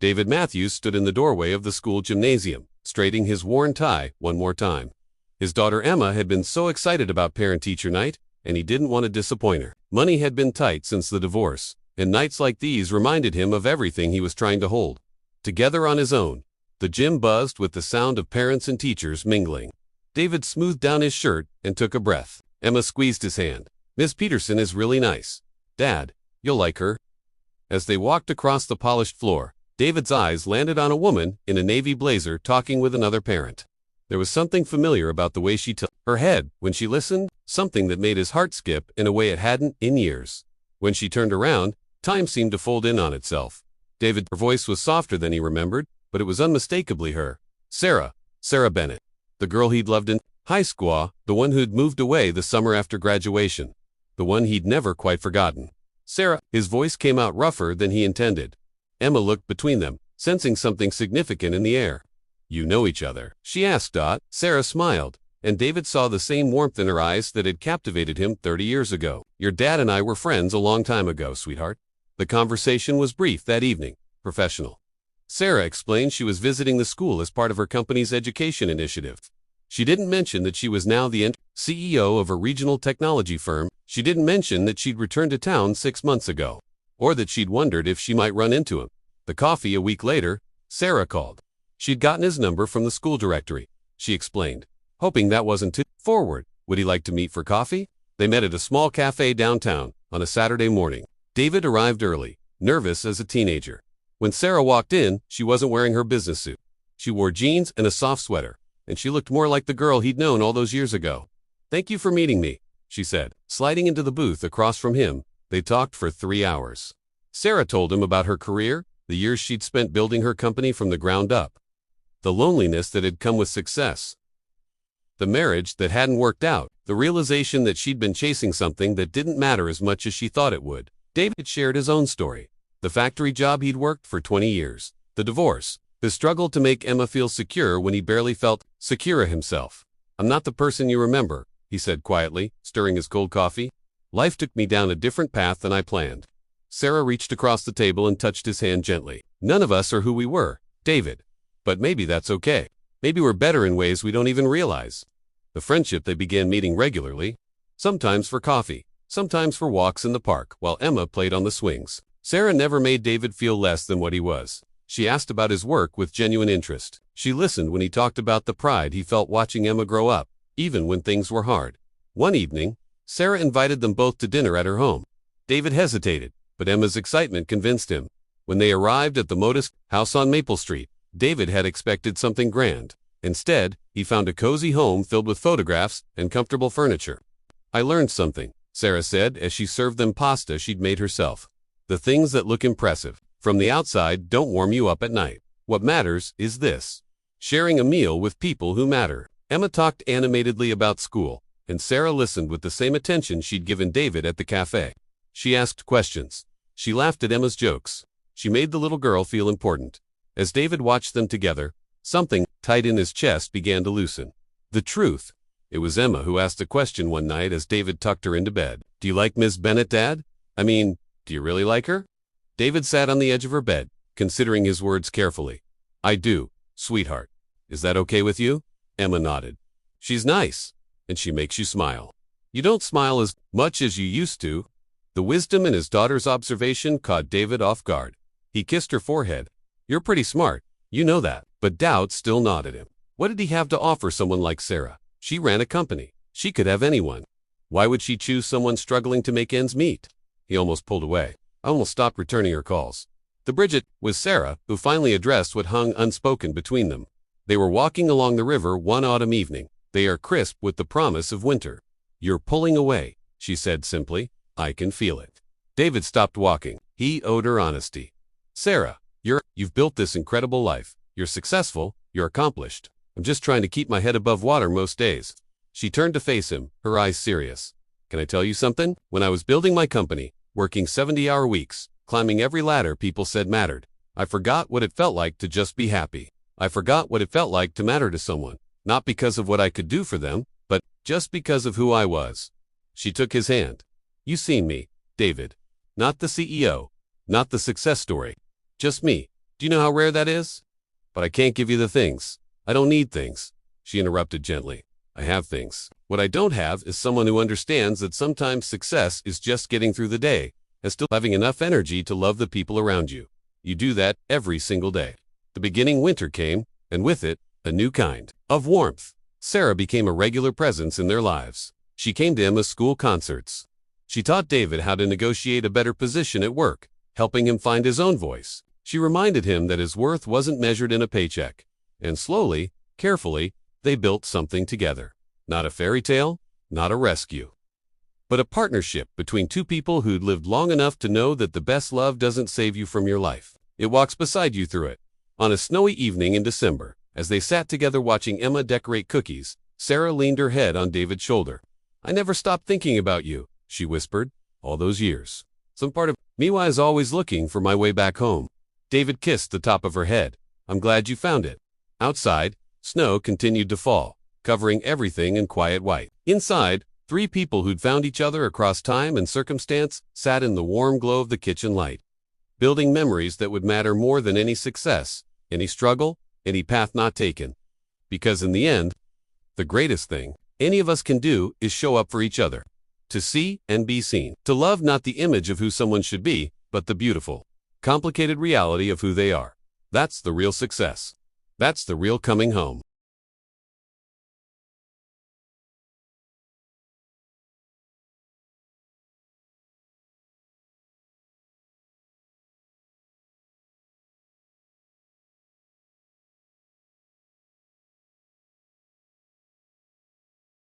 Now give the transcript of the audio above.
David Matthews stood in the doorway of the school gymnasium, straightening his worn tie one more time. His daughter Emma had been so excited about parent-teacher night, and he didn't want to disappoint her. Money had been tight since the divorce, and nights like these reminded him of everything he was trying to hold together on his own. The gym buzzed with the sound of parents and teachers mingling. David smoothed down his shirt and took a breath. Emma squeezed his hand. "Miss Peterson is really nice. Dad, you'll like her." As they walked across the polished floor, David's eyes landed on a woman in a navy blazer talking with another parent. There was something familiar about the way she tilted her head when she listened, something that made his heart skip in a way it hadn't in years. When she turned around, time seemed to fold in on itself. Her voice was softer than he remembered, but it was unmistakably her. Sarah Bennett. The girl he'd loved in high school, the one who'd moved away the summer after graduation. The one he'd never quite forgotten. Sarah. His voice came out rougher than he intended. Emma looked between them, sensing something significant in the air. "You know each other?" she asked. Sarah smiled, and David saw the same warmth in her eyes that had captivated him 30 years ago. "Your dad and I were friends a long time ago, sweetheart." The conversation was brief that evening, professional. Sarah explained she was visiting the school as part of her company's education initiative. She didn't mention that she was now the CEO of a regional technology firm. She didn't mention that she'd returned to town 6 months ago, or that she'd wondered if she might run into him. The coffee a week later, Sarah called. She'd gotten his number from the school directory, she explained, hoping that wasn't too forward. Would he like to meet for coffee? They met at a small cafe downtown on a Saturday morning. David arrived early, nervous as a teenager. When Sarah walked in, she wasn't wearing her business suit. She wore jeans and a soft sweater, and she looked more like the girl he'd known all those years ago. "Thank you for meeting me," she said. Sliding into the booth across from him, they talked for 3 hours. Sarah told him about her career, the years she'd spent building her company from the ground up, the loneliness that had come with success, the marriage that hadn't worked out, the realization that she'd been chasing something that didn't matter as much as she thought it would. David shared his own story. The factory job he'd worked for 20 years, the divorce, the struggle to make Emma feel secure when he barely felt secure himself. "I'm not the person you remember," he said quietly, stirring his cold coffee. "Life took me down a different path than I planned." Sarah reached across the table and touched his hand gently. "None of us are who we were, David. But maybe that's okay. Maybe we're better in ways we don't even realize." The friendship they began meeting regularly, sometimes for coffee, sometimes for walks in the park, while Emma played on the swings. Sarah never made David feel less than what he was. She asked about his work with genuine interest. She listened when he talked about the pride he felt watching Emma grow up, even when things were hard. One evening, Sarah invited them both to dinner at her home. David hesitated, but Emma's excitement convinced him. When they arrived at the modest house on Maple Street, David had expected something grand. Instead, he found a cozy home filled with photographs and comfortable furniture. "I learned something," Sarah said as she served them pasta she'd made herself. "The things that look impressive from the outside don't warm you up at night. What matters is this: sharing a meal with people who matter." Emma talked animatedly about school, and Sarah listened with the same attention she'd given David at the cafe. She asked questions. She laughed at Emma's jokes. She made the little girl feel important. As David watched them together, something tight in his chest began to loosen. The truth. It was Emma who asked a question one night as David tucked her into bed. "Do you like Miss Bennett, Dad? I mean, do you really like her?" David sat on the edge of her bed, considering his words carefully. "I do, sweetheart. Is that okay with you?" Emma nodded. "She's nice, and she makes you smile. You don't smile as much as you used to." The wisdom in his daughter's observation caught David off guard. He kissed her forehead. "You're pretty smart, you know that." But doubt still gnawed at him. What did he have to offer someone like Sarah? She ran a company. She could have anyone. Why would she choose someone struggling to make ends meet? He almost pulled away. I almost stopped returning her calls. The Bridget was Sarah, who finally addressed what hung unspoken between them. They were walking along the river one autumn evening. They are crisp with the promise of winter. "You're pulling away," she said simply. "I can feel it." David stopped walking. He owed her honesty. "Sarah, you've built this incredible life. You're successful, you're accomplished. I'm just trying to keep my head above water most days." She turned to face him, her eyes serious. "Can I tell you something? When I was building my company, working 70-hour weeks, climbing every ladder people said mattered, I forgot what it felt like to just be happy. I forgot what it felt like to matter to someone, not because of what I could do for them, but just because of who I was." She took his hand. "You seen me, David. Not the CEO, not the success story. Just me, Do you know how rare that is? But I can't give you the things. I don't need things, she interrupted gently. I have things. What I don't have is someone who understands that sometimes success is just getting through the day and still having enough energy to love the people around you. You do that every single day. The beginning winter came, and with it, a new kind of warmth. Sarah became a regular presence in their lives. She came to Emma's school concerts. She taught David how to negotiate a better position at work, helping him find his own voice. She reminded him that his worth wasn't measured in a paycheck. And slowly, carefully, they built something together. Not a fairy tale, not a rescue, but a partnership between two people who'd lived long enough to know that the best love doesn't save you from your life. It walks beside you through it. On a snowy evening in December, as they sat together watching Emma decorate cookies, Sarah leaned her head on David's shoulder. I never stopped thinking about you, she whispered, all those years. Some part of me was always looking for my way back home. David kissed the top of her head. I'm glad you found it. Outside, snow continued to fall, covering everything in quiet white. Inside, three people who'd found each other across time and circumstance sat in the warm glow of the kitchen light, building memories that would matter more than any success, any struggle, any path not taken. Because in the end, the greatest thing any of us can do is show up for each other. To see and be seen. To love not the image of who someone should be, but the beautiful, complicated reality of who they are. That's the real success. That's the real coming home.